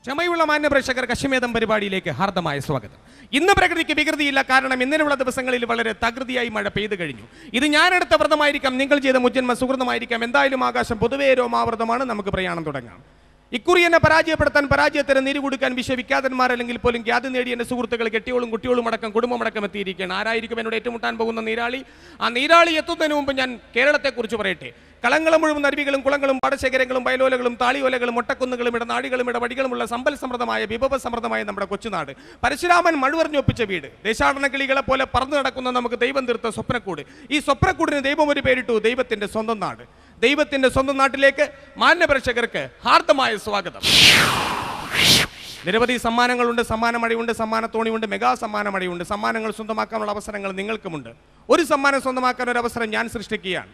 ക്ഷമയുള്ള മാന്യ പ്രേക്ഷകർ കശ്മീരം പരിപാടിയിലേക്ക് ഹാർദമായ സ്വാഗതം. ഇന്ന് പ്രകൃതിക്ക് വികൃതിയില്ല, കാരണം ഇന്നലെയുള്ള ദിവസങ്ങളിൽ വളരെ തകൃതിയായി മഴ പെയ്തു കഴിഞ്ഞു. ഇത് ഞാനെടുത്ത വ്രതമായിരിക്കാം, നിങ്ങൾ ചെയ്ത മുജ്ജന്മ സുഹൃതമായിരിക്കാം. എന്തായാലും ആകാശം പൊതുവേ രോമാവൃതമാണ്. നമുക്ക് പ്രയാണം തുടങ്ങാം. ഇക്കുറി എന്നെ പരാജയപ്പെടുത്താൻ, പരാജയത്തിന് നീര് കൊടുക്കാൻ വിശ്വവിഖ്യാതന്മാർ അല്ലെങ്കിൽ പോലും ഖ്യാതി നേടിയ എൻ്റെ സുഹൃത്തുക്കൾ കെട്ടിയോളും കുട്ടിയോളും അടക്കം കുടുംബമടക്കം എത്തിയിരിക്കുകയാണ്. ആരായിരിക്കും എന്നോട് ഏറ്റുമുട്ടാൻ പോകുന്ന നീരാളി? ആ നീരാളി എത്തുന്നതിന് മുമ്പ് ഞാൻ കേരളത്തെക്കുറിച്ച് പറയട്ടെ. കളങ്ങളും മുഴുവൻ അരുവികളും കുളങ്ങളും പാടശേഖരങ്ങളും വയലോലകളും താളിയോലകളും ഒട്ടക്കുന്നുകളും ഇടനാടികളും ഇടവടികളുമുള്ള സമ്പൽ സമൃദ്ധമായ വിഭവ സമൃദ്ധമായ നമ്മുടെ കൊച്ചുനാട്. പരശുരാമൻ മഴുവറിഞ്ഞൊപ്പിച്ച വീട്. ദേശാടന കിളികളെ പോലെ പറന്നു നടക്കുന്ന നമുക്ക് ദൈവം തീർത്ത സ്വപ്നക്കൂട്. ഈ സ്വപ്നക്കൂടിന് ദൈവം ഒരു പേരിട്ടു, ദൈവത്തിന്റെ സ്വന്തം നാട്. ദൈവത്തിന്റെ സ്വന്തം നാട്ടിലേക്ക് മാന്യ പ്രേക്ഷകർക്ക് ഹാർദമായ സ്വാഗതം. നിരവധി സമ്മാനങ്ങളുണ്ട്. സമ്മാന മഴയുണ്ട്, സമ്മാന തോണിയുണ്ട്, മെഗാ സമ്മാന മഴയുണ്ട്. സമ്മാനങ്ങൾ സ്വന്തമാക്കാനുള്ള അവസരങ്ങൾ നിങ്ങൾക്കുമുണ്ട്. ഒരു സമ്മാനം സ്വന്തമാക്കാൻ ഒരു അവസരം ഞാൻ സൃഷ്ടിക്കുകയാണ്.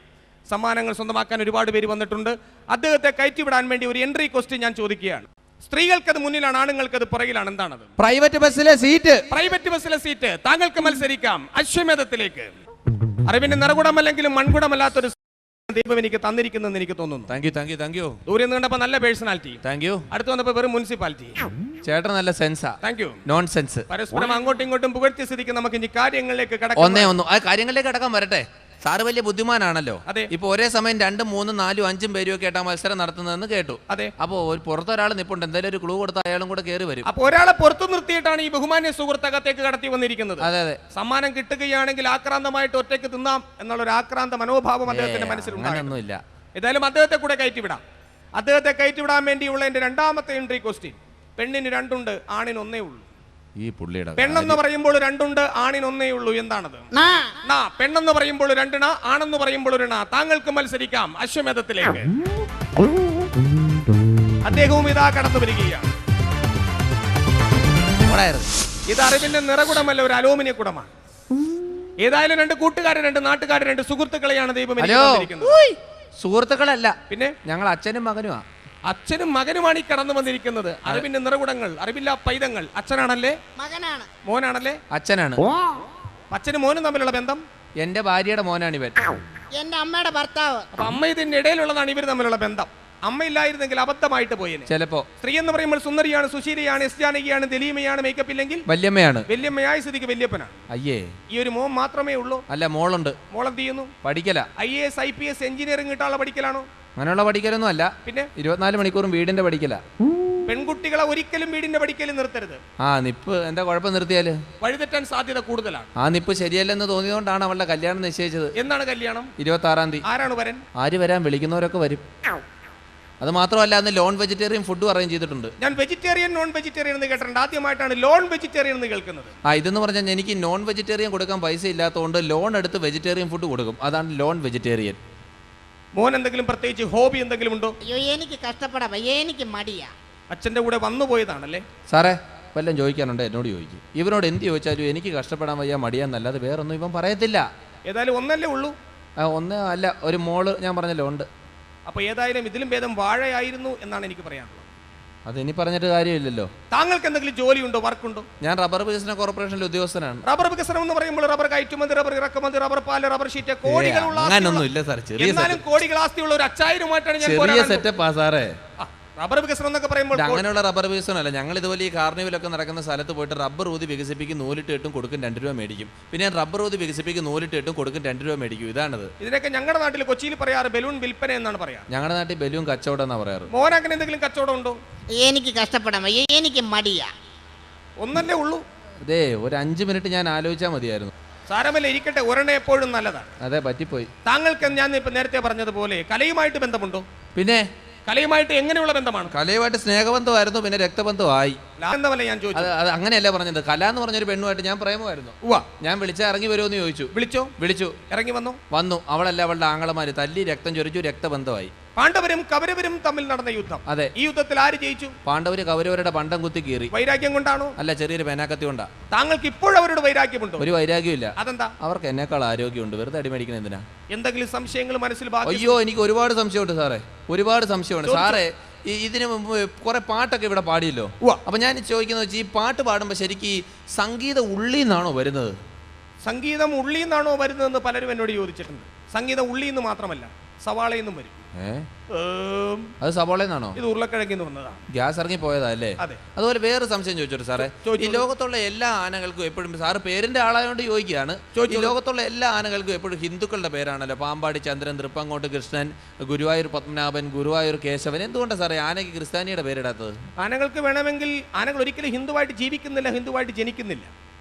സമ്മാനങ്ങൾ സ്വന്തമാക്കാൻ ഒരുപാട് പേര് വന്നിട്ടുണ്ട്. അദ്ദേഹത്തെ കയറ്റിവിടാൻ വേണ്ടി ഒരു എൻട്രി ക്വസ്റ്റ്യൻ ഞാൻ ചോദിക്കുകയാണ്. സ്ത്രീകൾക്കത് മുന്നിലാണ്, ആണുങ്ങൾക്കത് പുറകിലാണ്. എന്താണത്? പ്രൈവറ്റ് ബസ്സിലെ സീറ്റ്. പ്രൈവറ്റ് ബസ്സിലെ സീറ്റ്. താങ്കൾക്ക് മത്സരിക്കാം അശ്വമേധത്തിലേക്ക്. അറിവിന്റെ നിറകുടമല്ലെങ്കിലും മൺകുടമല്ലാത്തൊരു ദൈവം എനിക്ക് തന്നിരിക്കുന്നെന്ന് എനിക്ക് തോന്നുന്നു. Thank you. ദൂരെ നിന്ന് കണ്ടപ്പോ നല്ല പേഴ്സണാലിറ്റി. Thank you. അടുത്ത് വന്നപ്പോ വെറും മുനിസിപ്പാലിറ്റി. ചേട്ടൻ നല്ല സെൻസാ. Thank you. Nonsense. പരസ്പരം അങ്ങോട്ടും ഇങ്ങോട്ടും പുകഴ്ത്തിയ സ്ഥിതിക്ക് നമുക്ക് ഇനി കാര്യങ്ങളിലേക്ക് കടക്കാം. ആ കാര്യങ്ങളിലേക്ക് കടക്കാൻ വരട്ടെ. സാറ് വലിയ ബുദ്ധിമാനാണല്ലോ. ഇപ്പൊ ഒരേ സമയം 2, 3, 4, 5 പേരും ഒക്കെ ആയിട്ടാ മത്സരം നടത്തുന്നതെന്ന് കേട്ടു. അതെ. അപ്പൊ പുറത്തൊരാൾ നിപ്പുണ്ട്, എന്തായാലും ഒരു ക്ലൂ കൊടുത്ത അയാളും കൂടെ കയറി വരും. അപ്പൊ ഒരാളെ പുറത്തു നിർത്തിയിട്ടാണ് ഈ ബഹുമാന്യ സുഹൃത്തകത്തേക്ക് കടത്തി വന്നിരിക്കുന്നത്. അതെ. സമ്മാനം കിട്ടുകയാണെങ്കിൽ ആക്രാന്തമായിട്ട് ഒറ്റയ്ക്ക് തിന്നാം എന്നുള്ള ഒരു ആക്രാന്ത മനോഭാവം അദ്ദേഹത്തിന്റെ മനസ്സിലുണ്ടായിരുന്നില്ല. ഏതായാലും അദ്ദേഹത്തെ കൂടെ കയറ്റിവിടാം. അദ്ദേഹത്തെ കയറ്റിവിടാൻ വേണ്ടിയുള്ള എന്റെ രണ്ടാമത്തെ എൻട്രി ക്വസ്റ്റ്യൻ. പെണ്ണിന് 2 ഉണ്ട്, ആണിന് 1 ഉള്ളൂ. ഈ പുള്ളിയുടെ പെണ്ണെന്ന് പറയുമ്പോൾ 2 ഉണ്ട്, ആണിന് 1 ഉള്ളൂ. എന്താണത്? പെണ്ണെന്ന് പറയുമ്പോൾ 2 ആണെന്ന് പറയുമ്പോൾ 1. താങ്കൾക്ക് മത്സരിക്കാം അശ്വമേധത്തിലേക്ക്. അദ്ദേഹവും ഇതാ കടന്നു വരികയാണ്. ഇത് അറിവിന്റെ നിറകുടമല്ല, ഒരു അലൂമിനിയ കുടമാണ്. ഏതായാലും 2 കൂട്ടുകാരെ, 2 നാട്ടുകാരെ, 2 സുഹൃത്തുക്കളെയാണ് ദൈവം. സുഹൃത്തുക്കളല്ല, പിന്നെ ഞങ്ങൾ അച്ഛനും മകനുമാ. അച്ഛനും മകനുമാണ് ഈ കടന്നു വന്നിരിക്കുന്നത്. അറിവിന്റെ നിറകുടങ്ങൾ, അറിവില്ല പൈതങ്ങൾ. അച്ഛനാണല്ലേ? മകനാണ്. മോനാണല്ലേ? അച്ഛനാണ്. അച്ഛനും മോനും തമ്മിലുള്ള ബന്ധം? എന്റെ ഭാര്യയുടെ മോനാണ് ഇവൻ. എന്റെ അമ്മയുടെ ഭർത്താവ്. അപ്പൊ അമ്മ ഇതിന്റെ ഇടയിലുള്ളതാണ് ഇവർ തമ്മിലുള്ള ബന്ധം. അമ്മ ഇല്ലായിരുന്നെങ്കിൽ അബദ്ധമായിട്ട് പോയേനെ. ചിലപ്പോ സ്ത്രീ എന്ന് പറയുമ്പോൾ സുന്ദരിയാണ്, സുശീലയാണ്, എസ് ജാനകിയാണ്, ദലീമയാണ്. മേക്കപ്പ് ഇല്ലെങ്കിൽ വല്യമ്മയാണ്. വല്യമ്മയായ സ്ഥിതിക്ക് വല്യപ്പനാണ്. അയ്യേ, ഈ ഒരു മോൻ മാത്രമേ ഉള്ളൂ? അല്ല, മോളുണ്ട്. മോളെന്ത് ചെയ്യുന്നു? പഠിക്കല. IAS IPS എഞ്ചിനീയറിംഗ് കിട്ടാനുള്ള പഠിക്കലാണോ? അങ്ങനെയുള്ള പഠിക്കലൊന്നും അല്ല. പിന്നെ 24 മണിക്കൂറും വീടിന്റെ പഠിക്കല. പെൺകുട്ടികളെ ഒരിക്കലും വീടിന്റെ പഠിക്കൽ നിർത്തരുത്. നിപ്പ് എന്താ കുഴപ്പം? നിർത്തിയാല് വഴിതെറ്റാൻ സാധ്യത കൂടുതലാണ്. നിപ്പ് ശരിയല്ലെന്ന് തോന്നിയതുകൊണ്ടാണ് അവളുടെ കല്യാണം നിശ്ചയിച്ചത്. എന്നാണ് കല്യാണം? 26-ാം തീയതി. ആരാണ് വരൻ? ആര് വരാൻ? വിളിക്കുന്നവരൊക്കെ വരും. അത് മാത്രമല്ല, അന്ന് നോൺ വെജിറ്റേറിയൻ ഫുഡ് അറേഞ്ച് ചെയ്തിട്ടുണ്ട്. ഞാൻ വെജിറ്റേറിയൻ നോൺ വെജിറ്റേറിയൻ എന്ന് കേട്ടിട്ടുണ്ട്. ആദ്യമായിട്ടാണ് ലോൺ വെജിറ്റേറിയൻ എന്ന് കേൾക്കുന്നത്. ഇതെന്ന് പറഞ്ഞാൽ എനിക്ക് നോൺ വെജിറ്റേറിയൻ കൊടുക്കാൻ പൈസ ഇല്ലാത്തതുകൊണ്ട് ലോൺ എടുത്ത് വെജിറ്റേറിയൻ ഫുഡ് കൊടുക്കും. അതാണ് ലോൺ വെജിറ്റേറിയൻ. മോൻ എന്തെങ്കിലും പ്രത്യേകിച്ച് ഹോബി എന്തെങ്കിലും ഉണ്ടോ? അയ്യോ, എനിക്ക് കഷ്ടപ്പെടാം, എനിക്ക് മടിയാ. അച്ഛന്റെ കൂടെ വന്നു പോയതാണല്ലേ? സാറേ, വല്ലതും ചോദിക്കാനുണ്ട് എന്നോട് ചോദിക്കും. ഇവനോട് എന്ത് ചോദിച്ചാലും എനിക്ക് കഷ്ടപ്പെടാൻ വയ്യ, മടിയാന്നല്ലാതെ വേറൊന്നും ഇവൻ പറയത്തില്ല. ഏതായാലും ഒന്നല്ലേ ഉള്ളൂ? ഒന്ന് അല്ല, ഒരു മോള് ഞാൻ പറഞ്ഞല്ലോ ഉണ്ട്. അപ്പൊ ഏതായാലും ഇതിലും ഭേദം വാഴയായിരുന്നു എന്നാണ് എനിക്ക് പറയാനുള്ളത്. അതിനി പറഞ്ഞിട്ട് കാര്യമില്ലല്ലോ. താങ്കൾക്ക് എന്തെങ്കിലും ജോലിയുണ്ടോ, വർക്കുണ്ടോ? ഞാൻ റബ്ബർ വികസന കോർപ്പറേഷനിലെ ഉദ്യോഗസ്ഥനാണ്. റബ്ബർ വികസനം എന്ന് പറയുമ്പോൾ റബ്ബർ കയറ്റുമതി, റബ്ബർ ഇറക്കുമതി, റബ്ബർ പാല്, റബ്ബർ ഷീറ്റ്, കോടികളുള്ള അങ്ങനൊന്നും ഇല്ല സാർ. എന്നാലും കോടികൾ ആസ്തിയുള്ള ഒരു അച്ചായനുമായിട്ടാണ് ഞാൻ. ചെറിയ സെറ്റപ്പാ സാറേ. റബ്ബർ വികസനം എന്നൊക്കെ പറയുമ്പോൾ അങ്ങനെയുള്ള റബ്ബർ വികസനം അല്ല. ഞങ്ങൾ ഇതുപോലെ ഈ കാർണിവലൊക്കെ നടക്കുന്ന സ്ഥലത്ത് പോയിട്ട് റബ്ബർ ഊതി വികസിപ്പിക്കും, നൂലിട്ട് ഇട്ടും കൊടുക്കും, 2 രൂപ മേടിക്കും. പിന്നെ റബ്ബർ ഊതി വികസിപ്പിക്കും, നൂലിട്ട് ഇട്ടും കൊടുക്കും, 2 രൂപ മേടിക്കും. ഇതാണത്. ഇതിനൊക്കെ ഞങ്ങളുടെ നാട്ടിൽ കൊച്ചിയിൽ പറയാറ് ബലൂൺ വിൽപ്പന എന്നാണ് പറയാറ്. ഞങ്ങളുടെ നാട്ടിൽ ബലൂൺ കച്ചവടം എന്നാ പറയാറ്. മോൻ അങ്ങനെ എന്തെങ്കിലും കച്ചവടം ഉണ്ടോ? എനിക്ക് കഷ്ടപ്പെടാം, എനിക്ക് മടിയാ. ഒന്നല്ലേ ഉള്ളൂ? ഒരു 5 മിനിറ്റ് ഞാൻ ആലോചിച്ചാൽ മതിയായിരുന്നു. സാരമല്ല, ഇരിക്കട്ടെ. ഒരെണ്ണം എപ്പോഴും നല്ലതാണ്. അതെ, പറ്റിപ്പോയി. താങ്കൾക്ക് ഞാൻ ഇപ്പൊ നേരത്തെ പറഞ്ഞതുപോലെ കലയുമായിട്ട് ബന്ധമുണ്ടോ? പിന്നെ കലയുമായിട്ട് എങ്ങനെയുള്ള ബന്ധമാണ്? കലയുമായിട്ട് സ്നേഹബന്ധമായിരുന്നു, പിന്നെ രക്തബന്ധമായി. ഞാൻ ചോദിച്ചു. അത് അങ്ങനെയല്ല പറഞ്ഞത്. കല എന്ന് പറഞ്ഞൊരു പെണ്ണുമായിട്ട് ഞാൻ പ്രേമമായിരുന്നു. ഞാൻ വിളിച്ചാൽ ഇറങ്ങി വരുമെന്ന് ചോദിച്ചു. വിളിച്ചു. ഇറങ്ങി വന്നു. അവളല്ല, അവളുടെ ആങ്ങളമാര് തല്ലി രക്തം ചൊരിച്ചു, രക്തബന്ധമായി. പാണ്ഡവരും കൗരവരും തമ്മിൽ നടന്ന യുദ്ധം. അതെ. ഈ യുദ്ധത്തിൽ ആര് ജയിച്ചു? പാണ്ഡവര് കൗരവരുടെ പണ്ടം കുത്തി കീറി. വൈരാഗ്യം കൊണ്ടാണോ? അല്ല, ചെറിയൊരു പേനാക്കത്തി കൊണ്ടാ. താങ്കൾക്ക് ഇപ്പോഴും അവരോട് വൈരാഗ്യമുണ്ടോ? ഒരു വൈരാഗ്യമില്ല. അതെന്താ? അവർക്ക് എന്നെക്കാൾ ആരോഗ്യമുണ്ട്. വെറുതെ അടിമേടിക്കുന്ന എന്തിനാ? എന്തെങ്കിലും സംശയങ്ങൾ മനസ്സിൽ? അയ്യോ, എനിക്ക് ഒരുപാട് സംശയമുണ്ട് സാറേ, ഒരുപാട് സംശയമുണ്ട് സാറേ. ഇതിനു മുമ്പ് കുറെ പാട്ടൊക്കെ ഇവിടെ പാടിയല്ലോ. അപ്പൊ ഞാൻ ചോദിക്കുന്നത് വെച്ചാൽ, ഈ പാട്ട് പാടുമ്പോ ശരിക്കും സംഗീതം ഉള്ളിന്നാണോ വരുന്നത്? സംഗീതം ഉള്ളിന്നാണോ വരുന്നതെന്ന് പലരും എന്നോട് ചോദിച്ചിട്ടുണ്ട്. സംഗീതം ഉള്ളിന്ന് മാത്രമല്ല, സവാളയിൽ നിന്നും വരും. അത് സബോളയെന്നാണോ? ഇത് ഉരുളക്കിഴങ്ങിന്ന് വന്നതാ. ഗ്യാസ് ഇറങ്ങി പോയതാ അല്ലേ? അതെ. അതുപോലെ വേറെ സംശയം ചോദിച്ചോട്ടെ സാറേ, ഈ ലോകത്തുള്ള എല്ലാ ആനകൾക്കും എപ്പോഴും, സാറ് പേരിന്റെ ആളായതുകൊണ്ട് ചോദിക്കുകയാണ്, ഈ ലോകത്തുള്ള എല്ലാ ആനകൾക്കും എപ്പോഴും ഹിന്ദുക്കളുടെ പേരാണല്ലോ? പാമ്പാടി ചന്ദ്രൻ, തൃപ്പങ്ങോട്ട് കൃഷ്ണൻ, ഗുരുവായൂർ പത്മനാഭൻ, ഗുരുവായൂർ കേശവൻ. എന്തുകൊണ്ടാണ് സാറേ ആനയ്ക്ക് ക്രിസ്ത്യാനിയുടെ പേരിടാത്തത്? ആനകൾക്ക് വേണമെങ്കിൽ, ആനകൾ ഒരിക്കലും ഹിന്ദുവായിട്ട് ജീവിക്കുന്നില്ല, ഹിന്ദുവായിട്ട് ജനിക്കുന്നില്ല.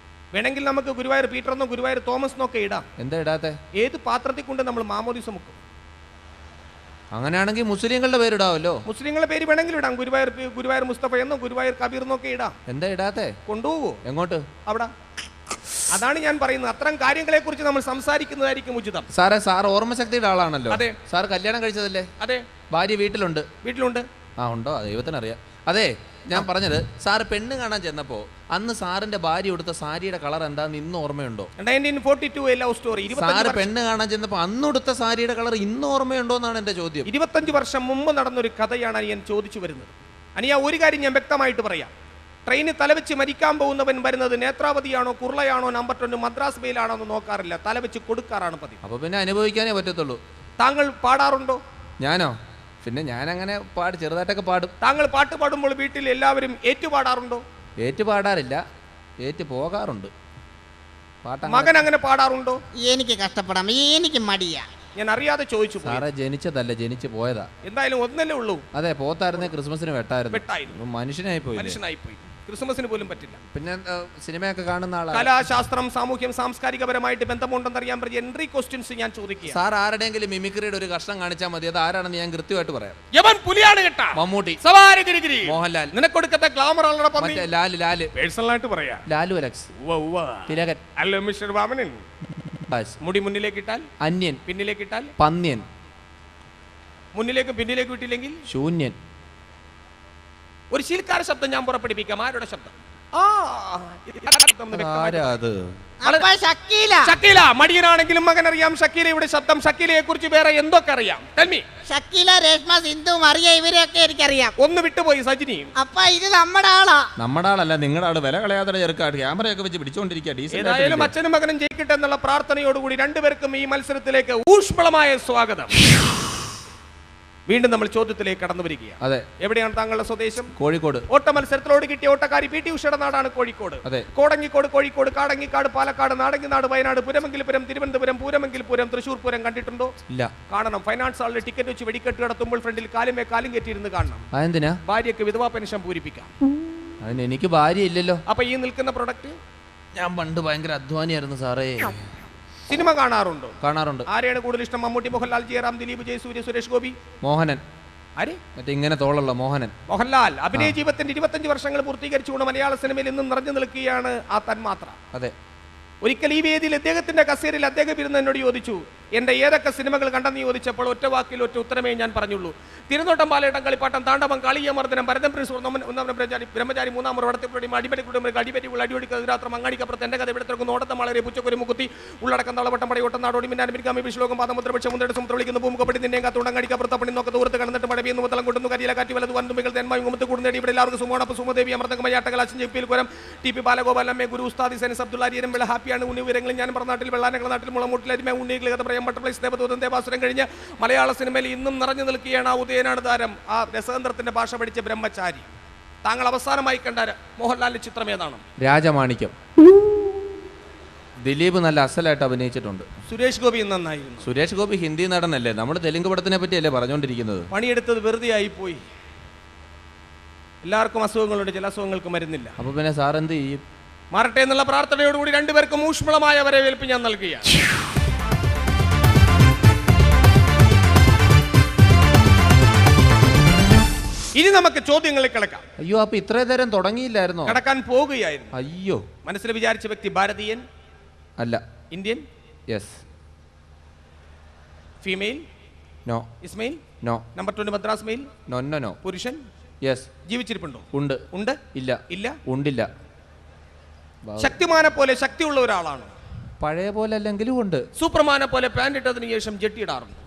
വേണമെങ്കിൽ നമുക്ക് ഗുരുവായൂർ പീറ്റർ എന്നോ ഗുരുവായൂർ തോമസ് എന്നൊക്കെ ഇടാം. എന്താ ഇടാത്തെ? ഏത് പാത്രത്തിൽ കൊണ്ട് നമ്മൾ മാമോദിസ മുക്കും. അങ്ങനെയാണെങ്കിൽ മുസ്ലിങ്ങളുടെ പേരിടാവല്ലോ. മുസ്ലിങ്ങളുടെ പേര് വേണമെങ്കിൽ ഇടാം. ഗുരുവായൂർ മുസ്തഫ എന്നോ ഗുരുവായൂർ കബീർ എന്നൊക്കെ ഇടാം. എന്താ ഇടാത്തെ? കൊണ്ടുപോകോ? എങ്ങോട്ട്? അവിടെ. അതാണ് ഞാൻ പറയുന്നത്. അത്തരം കാര്യങ്ങളെ കുറിച്ച് നമ്മൾ സംസാരിക്കുന്നതായിരിക്കും ഉചിതം. സാർ ഓർമ്മശക്തിയുടെ ആളാണല്ലോ. അതെ. സാർ കല്യാണം കഴിച്ചതല്ലേ? അതെ. ഭാര്യ വീട്ടിലുണ്ട്? വീട്ടിലുണ്ട്. ഉണ്ടോ? ദൈവത്തിനറിയാം. അതെ, ഞാൻ പറഞ്ഞത്, സാറ് പെണ്ണ് കാണാൻ ചെന്നപ്പോ അന്ന് സാറിന്റെ ഭാര്യ ഉടുത്ത സാരിയുടെ കളർ എന്താന്ന് ഇന്ന് ഓർമ്മയുണ്ടോ? 1942 ലവ് സ്റ്റോറി. സാറ് പെണ്ണ് കാണാൻ ചെന്നപ്പോ അന്ന് ഉടുത്ത സാരിയുടെ കളർ ഇന്ന് ഓർമ്മയുണ്ടോ എന്നാണ് എന്റെ ചോദ്യം. 25 വർഷം മുമ്പ് നടന്നൊരു കഥയാണ് ഞാൻ ചോദിച്ചു വരുന്നത്. അനിയ, ഒരു കാര്യം ഞാൻ വ്യക്തമായിട്ട് പറയാം. ട്രെയിനിൽ തലവെച്ച് മരിക്കാൻ പോകുന്നവൻ വരുന്നത് നേത്രാവതിയാണോ, കുർളയാണോ, നമ്പർ 2 മദ്രാസ് മെയിലാണോ എന്ന് നോക്കാറില്ല, തലവെച്ച് കൊടുക്കാറാണ് പതിവ്. അപ്പൊ പിന്നെ അനുഭവിക്കാനേ പറ്റത്തുള്ളൂ. താങ്കൾ പാടാറുണ്ടോ? ഞാനോ? പിന്നെ ഞാൻ അങ്ങനെ ചെറുതായിട്ടൊക്കെ പാടും. താങ്കൾ പാട്ട് പാടുമ്പോൾ വീട്ടിൽ എല്ലാവരും ഏറ്റുപാടാറുണ്ടോ? ഏറ്റുപാടാറില്ല, ഏറ്റു പോകാറുണ്ട്. മകൻ അങ്ങനെ പാടാറുണ്ടോ? എനിക്ക് കഷ്ടപ്പെടാം, എനിക്ക് മടിയാ. ഞാൻ അറിയാതെ ചോദിച്ചു. സാറേ ജനിച്ചതല്ല, ജനിച്ചു പോയതാ. എന്തായാലും ഒന്നല്ലേ ഉള്ളൂ. അതെ, പോത്തായിരുന്നേ ക്രിസ്മസിന് വെട്ടായിരുന്നു. മനുഷ്യനായി പോയി. ക്രിസ്മസിന് പോലും പറ്റില്ല. പിന്നെ സിനിമയൊക്കെ കാണുന്ന ആളാണ്. കലാശാസ്ത്രം, സാമൂഹ്യം, സാംസ്കാരികപരമായിട്ട് ബന്ധമുണ്ടെന്നറിയാൻ പറഞ്ഞ എൻട്രി ക്വസ്റ്റ്യൻസ് ഞാൻ ചോദിക്കുക. സാർ ആരുടെയെങ്കിലും മിമിക്രിയുടെ ഒരു കഷ്ണം കാണിച്ചാൽ മതി, അത് ആരാണെന്ന് ഞാൻ കൃത്യമായിട്ട് പറയാം. യവൻ പുലിയാണ് കേട്ടാ. മമ്മൂട്ടി. മോഹൻലാൽ. നിനക്കൊടുക്കത്തെ ഗ്ലാമർ ആളുടെ ലാല്. പേഴ്സണലായിട്ട് പറയാ. ലാലു അലക്സ്. തിലകൻ. അല്ല മിസ്റ്റർ വാമനൻ. മുടി മുന്നിലേക്ക് ഇട്ടാൽ അന്യൻ, പിന്നിലേക്ക് ഇട്ടാൽ പന്ന്യൻ, മുന്നിലേക്ക് പിന്നിലേക്ക് വിട്ടില്ലെങ്കിൽ ശൂന്യൻ. ഒരു ശീൽക്കാര ശബ്ദം ഞാൻ പുറപ്പെടുപ്പിക്കാം. ആരുടെ ശബ്ദം? ഷക്കീല. മടിയനാണെങ്കിലും മകൻ അറിയാം ഷക്കീലയുടെ ശബ്ദം. ഷക്കീലയെ കുറിച്ച് വേറെ എന്തൊക്കെ അറിയാം? ഷക്കീല, രേഷ്മ, സിന്ധു, മറിയ, ഇവരെയൊക്കെ എനിക്കറിയാം. ഒന്ന് വിട്ടുപോയി, സജിനി. അപ്പ ഇത് നമ്മുടെ ആളാ. നമ്മുടെ ആളല്ല, നിങ്ങളുടെ ആള്. വില കളയാതെ ചെറുക്കാട് ക്യാമറയൊക്കെ വെച്ച് പിടിച്ചോണ്ടിരിക്കുക. ഏതായാലും അച്ഛനും മകനും ജയിക്കട്ടെ എന്നുള്ള പ്രാർത്ഥനയോടുകൂടി രണ്ടുപേർക്കും ഈ മത്സരത്തിലേക്ക് ഊഷ്മളമായ സ്വാഗതം. വീണ്ടും നമ്മൾ ചോദ്യത്തിലേക്ക് കടന്നു വരികയാണ്. അതെ. എവിടെയാണ് താങ്കളുടെ സ്വദേശം? കോഴിക്കോട്. ഓട്ട മത്സരത്തിലോട് കിട്ടിയ ഓട്ടക്കാരി പി ടി ഉഷയുടെ നാടാണ് കോഴിക്കോട്. കോടങ്ങിക്കോട്, കോഴിക്കോട്, കാടങ്ങിക്കാട്, പാലക്കാട്, നാടങ്ങിനാട്, വയനാട്, പുരമെങ്കിൽപുരം, തിരുവനന്തപുരം, പൂരമെങ്കിൽപുരം, തൃശ്ശൂർ പൂരം കണ്ടിട്ടുണ്ടോ? ഇല്ല. കാണണം. ഫൈനാൻസ് ഹാളിൽ ടിക്കറ്റ് വെച്ച് വെടിക്കെട്ട് നടത്തുമ്പോൾ ഫ്രണ്ടിൽ കാലും കയറ്റിയിരുന്ന് കാണണം. അതെന്തിനാ? ഭാര്യയ്ക്ക് വിധവാ പെൻഷൻ പൂരിപ്പിക്കാം. അതിന് എനിക്ക് ഭാര്യ ഇല്ലല്ലോ. അപ്പൊ ഈ നിൽക്കുന്ന പ്രൊഡക്റ്റ്? ഞാൻ പണ്ട് ഭയങ്കര അധ്വാനിയായിരുന്നു സാറേ. സിനിമ കാണാറുണ്ടോ? കാണാറുണ്ട്. ആരെയാണ് കൂടുതൽ ഇഷ്ടം? മമ്മൂട്ടി, മോഹൻലാൽ, ജയറാം, ദിലീപ്, ജയസൂര്യ, സുരേഷ് ഗോപി? മോഹനൻ. ആര്? മറ്റേ ഇങ്ങനെ തോളുള്ള മോഹനൻ. മോഹൻലാൽ. അഭിനയ ജീവിതത്തിന്റെ 25 വർഷങ്ങൾ പൂർത്തീകരിച്ചുകൊണ്ട് മലയാള സിനിമയിൽ ഇന്നും നിറഞ്ഞു നിൽക്കുകയാണ് ആ തന്മാത്ര. അതെ. ഒരിക്കൽ ഈ വേദിയിൽ അദ്ദേഹത്തിന്റെ കസേരയിൽ അദ്ദേഹം ഇരുന്ന് എന്നോട് ചോദിച്ചു, എന്റെ ഏതൊക്കെ സിനിമകൾ കണ്ടെന്ന് ചോദിച്ചപ്പോൾ ഒറ്റ വാക്കിൽ ഒറ്റ ഉത്തരമേ ഞാൻ പറഞ്ഞുള്ളൂ. തിരുനോട്ടം, പാലേട്ടം, കളിപ്പാട്ടം, താണ്ഡവം, കാളിയമർദ്ദനം, ഭരതം പ്രിൻസ്, ബ്രഹ്മചാരി, മൂന്നാം വടത്തിപ്പുഴ, അടിപൊളി അടിപൊളി അടിയൊടിക്ക് രാത്രം, അങ്ങാടിക്കപ്പുറത്ത് എന്റെ കഥ ഇവിടെ തിരക്കുന്നു, ഓടത്തം, വളരെ പുച്ചക്കൊരു മുക്കുത്തി, ഉള്ളടക്കം, തളവട്ടം, പട, ഒട്ടനാടോടി, മിന്നാൻ വിശ്ലോകം, പാദമുദ്രപക്ഷ, മുദ്രയുടെ സമുദ്രം വിളിക്കുന്നു, പൂമുക്കപ്പെട്ടി, നിന്നെ കാത്തുണ്ട്, അങ്ങാടിക്കപ്പുറത്ത് പണി നോക്ക ദൂരത്ത് കടന്നിട്ട് മഴവിയെന്ന് മുതലം കൊണ്ടുന്നു, കരിയില കാറ്റി വലത് വന്തുമികൾ തെന്മായും മുമ്പത്ത് കൂടുന്നേടി ഇവിടെ എല്ലാവർക്കും സുമോണപ്പ്, സുമദേവി, അമർത്തകമയാട്ടകൾ, അച്ഛൻ ജെപ്പിയിൽ കുരം, ടി പി ബാലഗോപാലമ്മ, ഗുരു ഉസ്താദി സൈനസ് അബ്ദുല്ലാരിയരും വിള ഹാപ്പിയാണ്. ഉണ്ണി വിവരങ്ങളിൽ ഞാൻ പറഞ്ഞാട്ടിൽ വെള്ളാനಗಳ നാട്ടിൽ മുളമുട്ടിലരിമ ഉണ്ണികൾ കഥ പറയാം. ബട്ടർഫ്ലൈസ്, ദേവദൂതൻ, ദേവാസുരം കഴിഞ്ഞ് മലയാള സിനിമയിൽ ഇന്നും നിറഞ്ഞു നിൽക്കുകയാണ് ആ ഉദയനാണ് താരം, ആ രസതന്ത്രത്തിന്റെ ഭാഷ പഠിച്ച ബ്രഹ്മചാരി. താങ്കൾ അവസാനമായി കണ്ട മോഹൻലാലിന്റെ ചിത്രം ഏതാണ്? രാജമാണിക്യം. ദിലീപ് നല്ല അസലായിട്ട് അഭിനയിച്ചിട്ടുണ്ട്. സുരേഷ് ഗോപി നന്നായിരുന്നു. സുരേഷ് ഗോപി ഹിന്ദി നടനല്ലേ? നമ്മൾ തെലുങ്ക് പടത്തിനെ പറ്റിയല്ലേ പറഞ്ഞുകൊണ്ടിരിക്കുന്നത്? പണിയെടുത്തത് വെറുതെ ആയിപ്പോയി. എല്ലാവർക്കും അസുഖങ്ങളുണ്ട്, ചില അസുഖങ്ങൾക്ക് മരുന്നില്ല. അപ്പൊ പിന്നെ സാർ എന്ത് ചെയ്യും? മാറട്ടെ എന്നുള്ള പ്രാർത്ഥനയോടുകൂടി രണ്ടുപേർക്കും ഊഷ്മളമായ വരവേൽപ്പ് ഞാൻ നൽകുകയാണ്. ഇനി നമുക്ക് ചോദ്യങ്ങളിൽ കിടക്കാം. അയ്യോ, അപ്പൊ ഇത്രയും നേരം തുടങ്ങിയില്ലായിരുന്നോ? കിടക്കാൻ പോകുകയായിരുന്നു. അയ്യോ. മനസ്സിൽ വിചാരിച്ച വ്യക്തി ഭാരതീയൻ അല്ല. Indian? Yes. Female? No. Ismail? No. Number 2 Madras mail? No no no. പുരുഷൻ? യെസ്. ജീവിച്ചിരിപ്പുണ്ടോ? ഉണ്ട്. ഉണ്ട്? ഇല്ല. ഇല്ല. ഉണ്ടില്ല. ശക്തിമാനെ പോലെ ശക്തിയുള്ള ഒരാളാണ്. പഴയ പോലെ അല്ലെങ്കിലും ഉണ്ട്. സൂപ്പർമാനെ പോലെ പാന്റ് ഇട്ടതിന് ശേഷം ജെട്ടി ഇടാറുണ്ട്.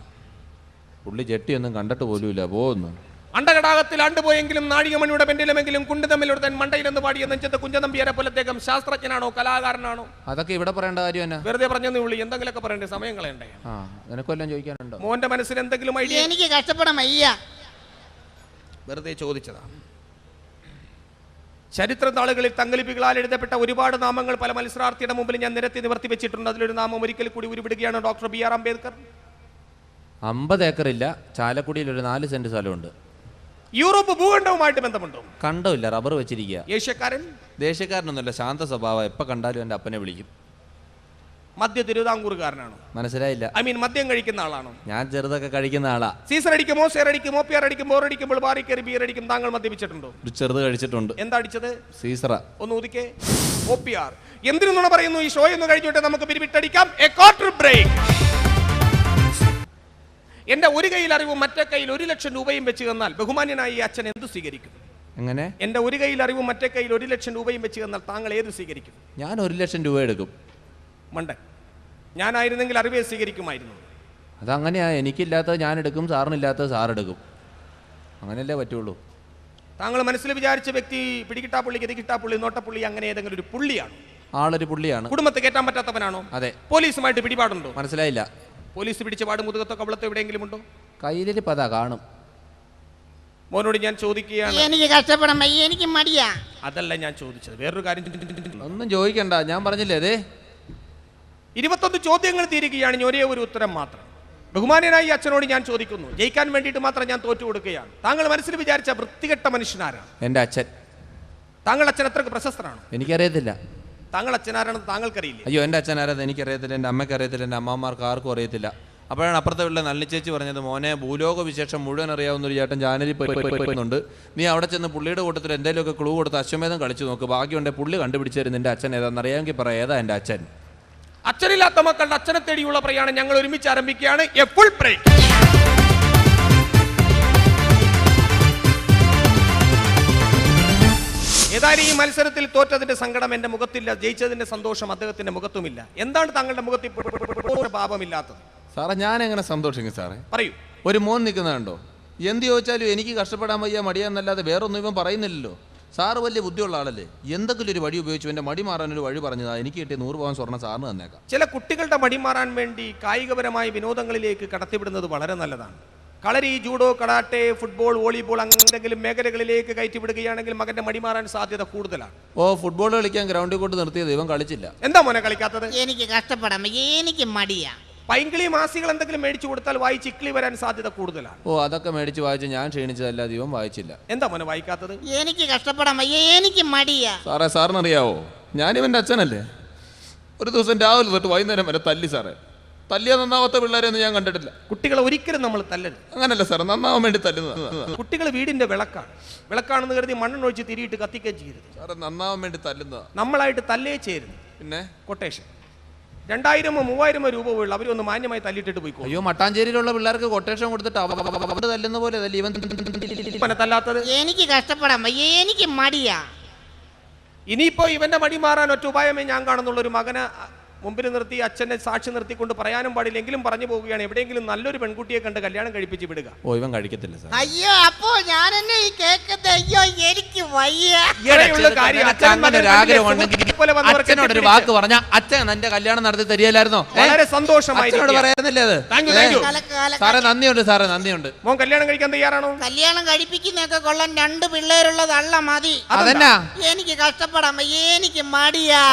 പുള്ളി ജെട്ടിയൊന്നും കണ്ടിട്ട് പോലുമില്ല. പോകുന്നു. അണ്ടകടാകത്തിൽ ആണ്ടുപോയെങ്കിലും നാഴികമണിയുടെ പെൻഡിലുമെങ്കിലും കുണ്ടു തമ്മിലൊരു തൻ മണ്ടയിലെന്ന് പാടിയ നെഞ്ചത്ത് കുഞ്ചതമ്പിയരെ പോലത്തേക്കും ശാസ്ത്രജ്ഞനാണോ കലാകാരനാണോ? അതൊക്കെ ഇവിടെ പറയേണ്ട കാര്യം എന്നാ? വെറുതെ പറഞ്ഞെന്ന് വിളി, എന്തെങ്കിലുമൊക്കെ പറയണ്ടേ, സമയം കളയണ്ടേ? നിനക്കെല്ലാം ചോദിക്കാനുണ്ടോ? മോന്റെ മനസ്സിൽ എന്തെങ്കിലും ഐഡിയ? എനിക്ക് കഷ്ടപ്പെടാൻ വയ്യ. വെറുതെ ചോദിച്ചതാ. ചരിത്ര താളുകളിൽ തങ്കലിപികളാൽ എഴുതപ്പെട്ട ഒരുപാട് നാമങ്ങൾ പല മത്സരാർത്ഥിയുടെ മുമ്പിൽ ഞാൻ നിരത്തി നിവർത്തി വെച്ചിട്ടുണ്ട്. അതിലൊരു നാമം ഒരിക്കൽ കൂടി ഉരുവിടുകയാണ്, ഡോക്ടർ ബി ആർ അംബേദ്കർ. 50 ഏക്കറില്ല, ചാലക്കുടിയിൽ ഒരു 4 സെന്റ് സ്ഥലമുണ്ട്. യൂറോപ്പ് ഭൂഖണ്ഡവുമായിട്ട് ബന്ധമുണ്ടോ? കണ്ടമില്ല, റബ്ബർ വെച്ചിരിക്കുക. ഏഷ്യക്കാരൻ? ദേശക്കാരനൊന്നുമല്ല, ശാന്ത സ്വഭാവം. എപ്പോൾ കണ്ടാലും എൻ്റെ അപ്പനെ വിളിക്കും. മദ്യ തിരുവിതാംകൂറുകാരനാണോ? മനസ്സിലായില്ല. മദ്യം കഴിക്കുന്ന ആളാണോ? ഞാൻ ചെറുതൊക്കെ കഴിക്കുന്ന ആളാ. സീസർ അടിക്കുമോ, സേർ അടിക്കുമോ, പിയർ അടിക്കും, ബോർ അടിക്കുമ്പോൾ ബാറി കയറി ബിയർ അടിക്കും. താങ്കൾ മദ്യപിച്ചിട്ടുണ്ടോ? ഒരു ചെറുത് കഴിച്ചിട്ടുണ്ട്. എന്താ അടിച്ചത്? സീസറ. ഒന്ന് ഊതിക്കേ. OPR. എന്തിനു നുണ പറയുന്നു? ഈ ഷോ എന്ന് കഴിഞ്ഞിട്ട് നമുക്ക് പിരിവിട്ടടിക്കാം. A quarter break. എന്റെ ഒരു കയ്യിൽ അറിവും മറ്റേ കയ്യിൽ 1 ലക്ഷം രൂപയും വെച്ച് തന്നാൽ ബഹുമാന്യനായ ഈ അച്ഛൻ എന്ത് സ്വീകരിക്കും? എങ്ങനെ? എന്റെ ഒരു കയ്യിൽ അറിവും മറ്റേ കയ്യിൽ 1 ലക്ഷം രൂപയും വെച്ച് തന്നാൽ താങ്കൾ ഏത് സ്വീകരിക്കും? ഞാൻ 1 ലക്ഷം രൂപ എടുക്കും. മണ്ടൻ. ഞാനായിരുന്നെങ്കിൽ അറിവേ സ്വീകരിക്കുമായിരുന്നു. അതങ്ങനെയാ, എനിക്കില്ലാത്തത് ഞാൻ എടുക്കും, സാറിനില്ലാത്തത് സാർ എടുക്കും. അങ്ങനെയല്ലേ പറ്റുള്ളൂ. താങ്കൾ മനസ്സിൽ വിചാരിച്ച വ്യക്തി പിടികിട്ടാപ്പുള്ളി, ഗതികിട്ടാപ്പുള്ളി, നോട്ടപ്പുള്ളി, അങ്ങനെ ഏതെങ്കിലും ഒരു പുള്ളിയാണ്? ആളൊരു പുള്ളിയാണ്. കുടുംബത്തെ കയറ്റാൻ പറ്റാത്തവനാണോ? അതെ. പോലീസുമായിട്ട് പിടിപാടുണ്ടോ? മനസ്സിലായില്ല. പോലീസ് പിടിച്ച പാട് മുതുകത്തോ കവളത്തോ എവിടെയെങ്കിലും ഉണ്ടോ? കയ്യിലൊരു പതാ കാണും. മോനോട് ഞാൻ ചോദിക്കുകയാണ്. എനിക്ക് കഷ്ടപ്പെടാൻ വയ്യ, എനിക്ക് മടിയാ. അതല്ല ഞാൻ ചോദിച്ചത്, വേറൊരു കാര്യം. ഒന്നും ചോദിക്കണ്ട, ഞാൻ പറഞ്ഞില്ലേ അതെ. 21 ചോദ്യങ്ങൾ തീരുകയാണ്, ഇനി ഒരേ ഒരു ഉത്തരം മാത്രം. ബഹുമാന്യനായി അച്ഛനോട് ഞാൻ ചോദിക്കുന്നു, ജയിക്കാൻ വേണ്ടിയിട്ട് മാത്രം ഞാൻ തോറ്റു കൊടുക്കുകയാണ്. താങ്കൾ മനസ്സിൽ വിചാരിച്ച വൃത്തികെട്ട മനുഷ്യനാരാണ്? എൻ്റെ അച്ഛൻ. താങ്കൾ അച്ഛൻ എത്രക്ക് പ്രശസ്തനാണ്? എനിക്കറിയത്തില്ല. താങ്കൾ അച്ഛനാരാണെന്ന് താങ്കൾക്കറിയില്ല? അയ്യോ, എൻ്റെ അച്ഛൻ ആരാധന എനിക്കറിയത്തില്ല, എൻ്റെ അമ്മയ്ക്ക് അറിയത്തില്ല, എൻ്റെ അമ്മമാർക്ക് ആർക്കും അറിയത്തില്ല. അപ്പോഴാണ് അപ്പുറത്തെ വീട്ടിലെ നല്ലിച്ചേച്ചി പറഞ്ഞത്, മോനെ ഭൂലോക വിശേഷം മുഴുവൻ അറിയാവുന്ന ഒരു ചേട്ടൻ ചാനലിൽ പോയിട്ടുണ്ട്, നീ അവിടെ ചെന്ന് പുള്ളിയുടെ കൂട്ടത്തിൽ എന്തെങ്കിലുമൊക്കെ ക്ലൂ കൊടുത്ത് അശ്വമേധം കളിച്ചു നോക്ക്, ബാക്കിയുണ്ടെങ്കിൽ പുള്ളി കണ്ടുപിടിച്ചു തരും നിൻ്റെ അച്ഛൻ ഏതാണെന്ന് അറിയാമെങ്കിൽ പറ, ഏതാ എൻ്റെ അച്ഛൻ. അച്ഛനില്ലാത്ത മക്കളുടെ അച്ഛനെ തേടിയുള്ള പ്രയാണം ഞങ്ങൾ ഒരുമിച്ച് ആരംഭിക്കുകയാണ്. A full break. ഏതായാലും ഈ മത്സരത്തിൽ തോറ്റതിന്റെ സങ്കടം എന്റെ മുഖത്തില്ല, ജയിച്ചതിന്റെ സന്തോഷം അദ്ദേഹത്തിന്റെ മുഖത്തുമില്ല. എന്താണ് താങ്കളുടെ മുഖത്തിൽ പാപമില്ലാത്തത്? സാറേ, ഞാൻ എങ്ങനെ സന്തോഷിക്കും സാറേ? പറയൂ. ഒരു മോൻ നിൽക്കുന്നുണ്ടോ? എന്ത് ചോദിച്ചാലും എനിക്ക് കഷ്ടപ്പെടാൻ വയ്യ, മടിയാന്നല്ലാതെ വേറൊന്നും ഇവൻ പറയുന്നില്ലല്ലോ. സാറ് വലിയ ബുദ്ധിയുള്ള ആളല്ലേ, എന്തെങ്കിലും ഒരു വഴി ഉപയോഗിച്ചു എൻ്റെ മടി മാറാനൊരു വഴി പറഞ്ഞതാ. എനിക്ക് കിട്ടിയ 100 പവൻ സ്വർണ്ണം സാറിന് തന്നേക്കാം. ചില കുട്ടികളുടെ മടി മാറാൻ വേണ്ടി കായികപരമായ വിനോദങ്ങളിലേക്ക് കടത്തിവിടുന്നത് വളരെ നല്ലതാണ്. കളരി, ജൂഡോ, കരാട്ടെ, ഫുട്ബോൾ, വോളിബോൾ എന്തെങ്കിലും മേഖലകളിലേക്ക് കയറ്റിവിടുകയാണെങ്കിൽ മകന്റെ മടി മാറാൻ സാധ്യത കൂടുതലാണ്. ഫുട്ബോൾ കളിക്കാൻ ഗ്രൗണ്ടിൽ കൊണ്ട് നിർത്തിയത് ഇവൻ കളിച്ചില്ല. എന്താ മോനെ കളിക്കാത്തത്? എനിക്ക് കഷ്ടപ്പെടാൻ വയ്യ, എനിക്ക് മടിയാ. പൈങ്കിളി മാസികൾ എന്തെങ്കിലും മേടിച്ചു കൊടുത്താൽ വായിച്ച് ഇക്ലി വരാൻ സാധ്യത കൂടുതലാണ്. അതൊക്കെ മേടിച്ച് വായിച്ച് ഞാൻ ക്ഷീണിച്ചതല്ലാതെ ഇവൻ വായിച്ചില്ല. എന്താ മോനെ വായിക്കാത്തത്? എനിക്ക് കഷ്ടപ്പെടാൻ വയ്യ, എനിക്ക് മടിയാ. സാറേ, സാറിനറിയാവോ, ഞാനിവൻ്റെ അച്ഛനല്ലേ. ഒരു ദിവസം രാവിലെ തൊട്ട് വൈകുന്നേരം വരെ തല്ലി സാറേ. തല്ലിയ നന്നാവാത്ത പിള്ളേരെയൊന്നും ഞാൻ കണ്ടിട്ടില്ല. കുട്ടികളെ ഒരിക്കലും നമ്മൾ തല്ലരുത്. അങ്ങനല്ല സാറേ, നന്നാവാൻ വേണ്ടി തല്ലുന്നത്. കുട്ടികൾ വീടിന്റെ വിളക്കാണെന്ന് കരുതി മണ്ണെണ്ണൊഴിച്ച് തിരിയിട്ട് കത്തിക്കുകയും ചെയ്യരുത് സാറേ. നന്നാവാൻ വേണ്ടി തല്ലുന്നതാ. നമ്മളായിട്ട് തല്ലേ ചേരുന്നു. പിന്നെ കൊട്ടേഷൻ 2000 3000 രൂപ ഉള്ള അവരൊന്ന് മാന്യമായി തല്ലിട്ടിട്ട് പോയിക്കോ. അയ്യോ, മട്ടാഞ്ചേരിയിലുള്ള പിള്ളേർക്ക് കൊട്ടേഷൻ കൊടുത്തിട്ട് അവിടെ തല്ലുന്ന പോലെ തല്ലി ഇവൻ തല്ലാത്തത്. എനിക്ക് കഷ്ടപ്പെടാൻ വയ്യ, എനിക്ക് മടിയാ. ഇനിയിപ്പോ ഇവന്റെ മടി മാറാൻ ഒറ്റ ഉപായമേ ഞാൻ കാണുന്നുള്ള, ഒരു മകനെ മുമ്പിൽ നിർത്തി അച്ഛനെ സാക്ഷി നിർത്തിക്കൊണ്ട് പറയാനും പാടില്ല, എങ്കിലും പറഞ്ഞു പോവുകയാണ്, എവിടെയെങ്കിലും നല്ലൊരു പെൺകുട്ടിയെ കണ്ട് കല്യാണം കഴിപ്പിച്ച് വിടുക. ഇവൻ കഴിക്കത്തില്ല സാർ. അയ്യോ, അപ്പോ ഞാൻ എന്നെ ഈ കേക്കത്തെ, അയ്യോ എനിക്ക് വയ്യ. അച്ഛനോടൊരു വാക്ക് പറഞ്ഞ അച്ഛൻ എന്റെ കല്യാണം നടത്തി തരികയില്ലായിരുന്നോ? വളരെ സന്തോഷമായി പറയായിരുന്നില്ലേ അത്? സാറേ, നന്ദിയുണ്ട് സാറേ, നന്ദിയുണ്ട്. മോൻ കല്യാണം കഴിക്കാൻ തയ്യാറാണോ? കല്യാണം കഴിപ്പിക്കുന്നൊക്കെ കൊള്ളാൻ 2 പിള്ളേരുള്ളത് അള്ള മതി. അതെന്നാ? എനിക്ക് കഷ്ടപ്പെടാൻ വയ്യ, എനിക്ക് മടിയാ.